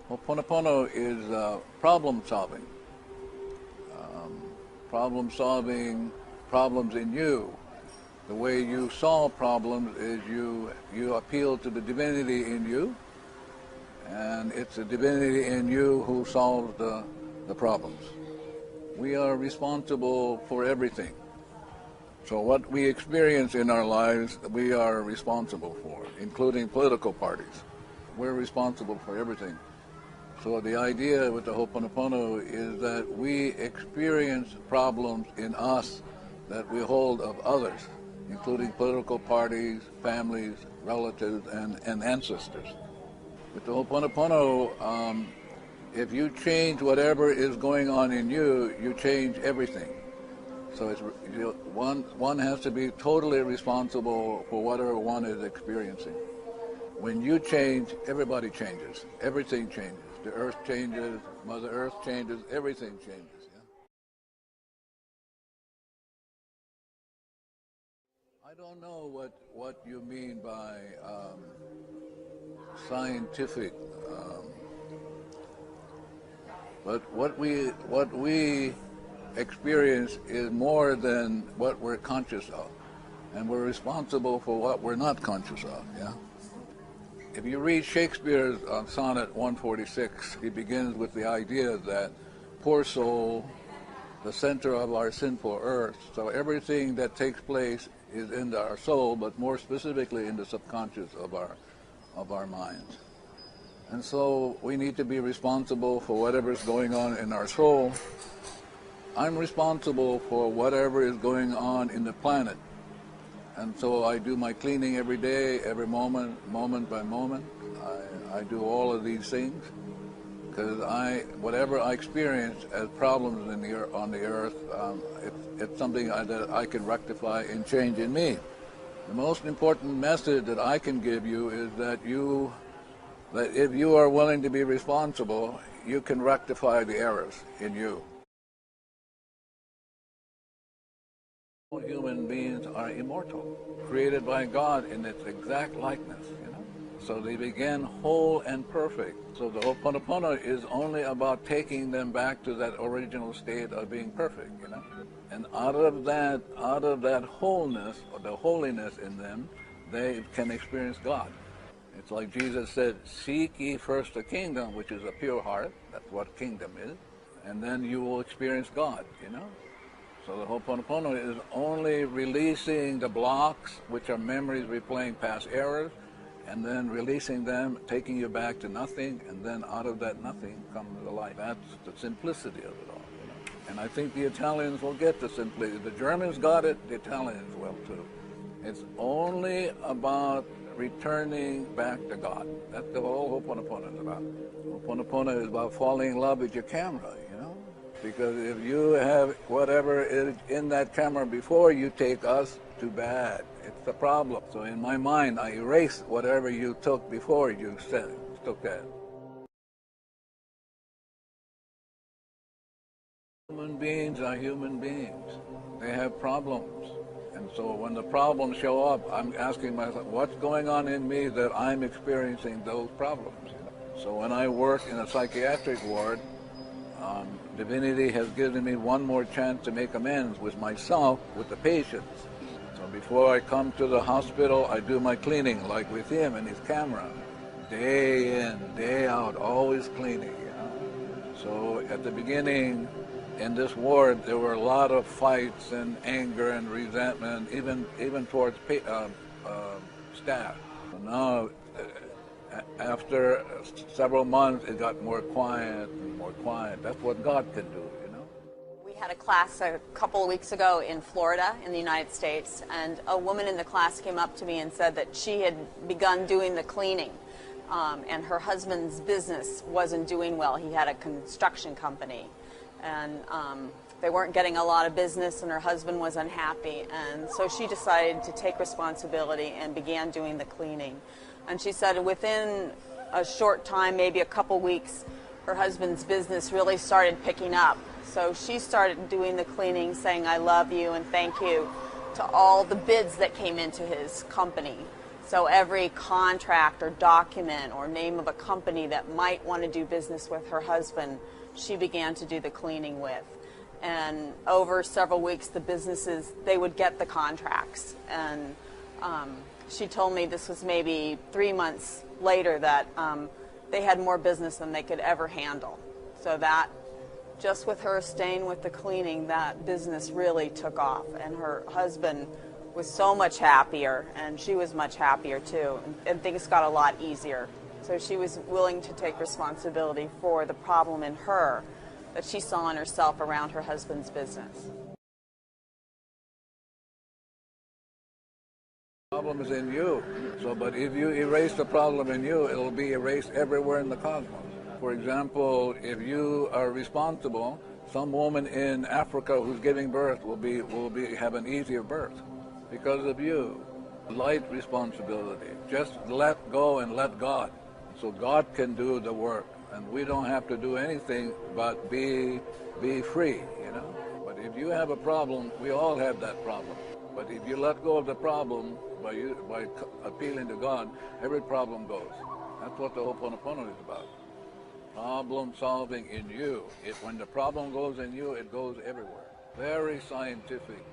Ho'oponopono is problem solving. Problem solving problems in you. The way you solve problems is you appeal to the divinity in you, and it's the divinity in you who solves the problems. We are responsible for everything. So what we experience in our lives, we are responsible for, including political parties. We're responsible for everything. So the idea with the Ho'oponopono is that we experience problems in us that we hold of others, including political parties, families, relatives, and ancestors. With the Ho'oponopono, if you change whatever is going on in you, you change everything. So it's, one has to be totally responsible for whatever one is experiencing. When you change, everybody changes. Everything changes. The earth changes, Mother Earth changes, everything changes. Yeah? I don't know what you mean by scientific, but what we experience is more than what we're conscious of, and we're responsible for what we're not conscious of. Yeah. If you read Shakespeare's Sonnet 146, he begins with the idea that poor soul, the center of our sinful earth, so everything that takes place is in our soul, but more specifically in the subconscious of our minds. And so we need to be responsible for whatever's going on in our soul. I'm responsible for whatever is going on in the planet. And so I do my cleaning every day, every moment, moment by moment. I do all of these things because whatever I experience as problems on the earth, it's something that I can rectify and change in me. The most important message that I can give you is that if you are willing to be responsible, you can rectify the errors in you. Human beings are immortal, created by God in its exact likeness, So they begin whole and perfect. So the Ho'oponopono is only about taking them back to that original state of being perfect, And out of that wholeness, or the holiness in them, they can experience God. It's like Jesus said, seek ye first the kingdom, which is a pure heart. That's what kingdom is. And then you will experience God, So the Ho'oponopono is only releasing the blocks, which are memories replaying past errors, and then releasing them, taking you back to nothing, and then out of that nothing comes the light. That's the simplicity of it all. And I think the Italians will get the simplicity. The Germans got it, the Italians will too. It's only about returning back to God. That's the whole Ho'oponopono is about. Ho'oponopono is about falling in love with your camera, Because if you have whatever is in that camera before you take us, too bad. It's the problem. So in my mind, I erase whatever you took before you took that. Human beings are human beings. They have problems. And so when the problems show up, I'm asking myself, what's going on in me that I'm experiencing those problems? So when I work in a psychiatric ward, Divinity has given me one more chance to make amends with myself, with the patients. So before I come to the hospital, I do my cleaning, like with him and his camera. Day in, day out, always cleaning, So at the beginning, in this ward, there were a lot of fights and anger and resentment, even towards staff. So now, after several months, it got more quiet and more quiet. That's what God can do, We had a class a couple of weeks ago in Florida, in the United States, and a woman in the class came up to me and said that she had begun doing the cleaning, and her husband's business wasn't doing well. He had a construction company, and they weren't getting a lot of business, and her husband was unhappy, and so she decided to take responsibility and began doing the cleaning. And she said within a short time, maybe a couple weeks, her husband's business really started picking up. So she started doing the cleaning, saying, I love you and thank you, to all the bids that came into his company. So every contract or document or name of a company that might want to do business with her husband, she began to do the cleaning with. And over several weeks, the businesses, they would get the contracts. And she told me this was maybe 3 months later that they had more business than they could ever handle. So that, just with her staying with the cleaning, that business really took off. And her husband was so much happier, and she was much happier too. And things got a lot easier. So she was willing to take responsibility for the problem in her that she saw in herself around her husband's business. The problem is in you. So, but if you erase the problem in you, it'll be erased everywhere in the cosmos. For example, if you are responsible, some woman in Africa who's giving birth will have an easier birth because of you. Light responsibility. Just let go and let God. So God can do the work, and we don't have to do anything but be free, you know. But if you have a problem, we all have that problem. But if you let go of the problem by appealing to God, every problem goes. That's what the Ho O'oponopоно is about. Problem solving in you. When the problem goes in you, it goes everywhere. Very scientific.